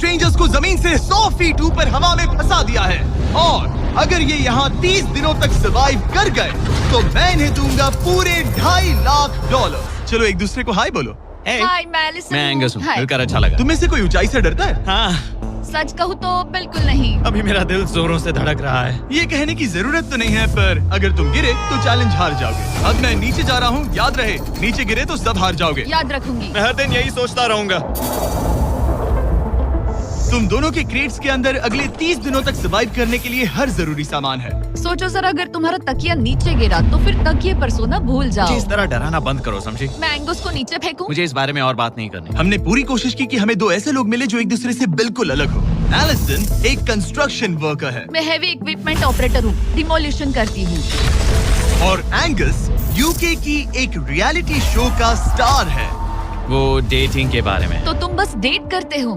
Strangers को जमीन से 100 फीट ऊपर हवा में फंसा दिया है और अगर ये यहाँ 30 दिनों तक सर्वाइव कर गए तो मैं इन्हें दूंगा पूरे $2.5 लाख। चलो एक दूसरे को हाय बोलो। हाय, मैं एलिसन मैं एंगस हूँ, हाय। मिलकर अच्छा लगा। तुम में से कोई ऊंचाई से डरता है? हाँ, सच कहूँ तो बिल्कुल नहीं। अभी मेरा दिल जोरों से धड़क रहा है। ये कहने की जरूरत तो नहीं है, पर अगर तुम गिरे तो चैलेंज हार जाओगे। अब मैं नीचे जा रहा हूँ, याद रहे नीचे गिरे तो सब हार जाओगे। याद रखूंगी। मैं हर दिन यही सोचता रहूंगा। तुम दोनों के क्रेट्स के अंदर अगले 30 दिनों तक सर्वाइव करने के लिए हर जरूरी सामान है। सोचो सर, अगर तुम्हारा तकिया नीचे गिरा तो फिर तकिए पर सोना भूल मुझे जाओ। इस तरह डराना बंद करो, समझी? मैं एंगस को नीचे फेंकूं? मुझे इस बारे में और बात नहीं करनी। हमने पूरी कोशिश की कि हमें दो ऐसे लोग मिले जो एक दूसरे से बिल्कुल अलग हो। एलिसन एक कंस्ट्रक्शन वर्कर है मैं हेवी इक्विपमेंट ऑपरेटर हूँ, डिमोलिशन करती हूँ। और एंगस यूके की एक रियलिटी शो का स्टार है। वो डेटिंग के बारे में। तो तुम बस डेट करते हो?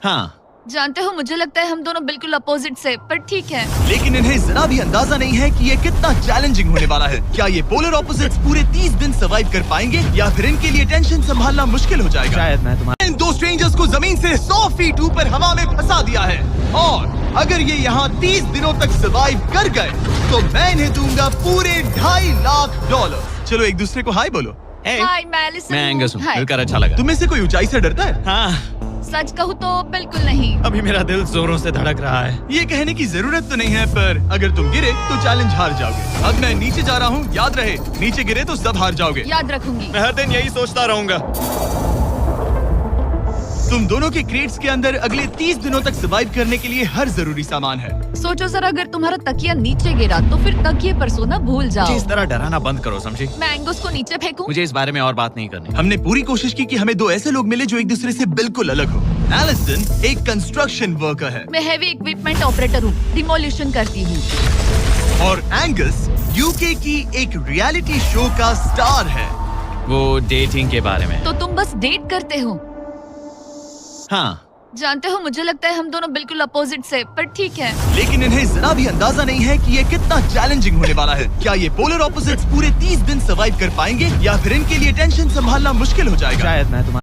हाँ, जानते हो, मुझे लगता है हम दोनों बिल्कुल अपोजिट से, पर ठीक है। लेकिन इन्हें जरा भी अंदाजा नहीं है कि ये कितना चैलेंजिंग होने वाला है। क्या ये पोलर ऑपोजिट्स पूरे 30 दिन सर्वाइव कर पाएंगे या फिर इनके लिए टेंशन संभालना मुश्किल हो जाएगा? शायद मैं तुम्हारे इन दो स्ट्रेंजर्स को जमीन से 100 फीट ऊपर हवा में फंसा दिया है और अगर ये यहाँ 30 दिनों तक सर्वाइव कर गए तो मैं इन्हें दूंगा पूरे $2.5 लाख। चलो एक दूसरे को हाय बोलो। हाय, मैं एलिसन मैं एंगस हूँ, हाय। मिलकर अच्छा लगा। तुम में से कोई ऊंचाई से डरता है? हाँ, सच कहूँ तो बिल्कुल नहीं। अभी मेरा दिल जोरों से धड़क रहा है। ये कहने की जरूरत तो नहीं है, पर अगर तुम गिरे तो चैलेंज हार जाओगे। अब मैं नीचे जा रहा हूँ, याद रहे नीचे गिरे तो सब हार जाओगे। याद रखूंगी। मैं हर दिन यही सोचता रहूंगा। तुम दोनों के क्रेट्स के अंदर अगले 30 दिनों तक सर्वाइव करने के लिए हर जरूरी सामान है। सोचो सर, अगर तुम्हारा तकिया नीचे गिरा तो फिर तकिए पर सोना भूल जाओ। मुझे इस तरह डराना बंद करो, समझी? मैं एंगस को नीचे फेंकूं? मुझे इस बारे में और बात नहीं करनी। हमने पूरी कोशिश की कि हमें दो ऐसे लोग मिले जो एक दूसरे से बिल्कुल अलग हो। एलिसन एक कंस्ट्रक्शन वर्कर है मैं हेवी इक्विपमेंट ऑपरेटर हूँ, डिमोलिशन करती हूँ। और एंगस यूके की एक रियलिटी शो का स्टार है। वो डेटिंग के बारे में। तो तुम बस डेट करते हो? हाँ, जानते हो, मुझे लगता है हम दोनों बिल्कुल अपोजिट से, पर ठीक है। लेकिन इन्हें जरा भी अंदाजा नहीं है कि ये कितना चैलेंजिंग होने वाला है। क्या ये पोलर ऑपोजिट्स पूरे 30 दिन सर्वाइव कर पाएंगे या फिर इनके लिए टेंशन संभालना मुश्किल हो जाएगा? शायद मैं तुम्हारे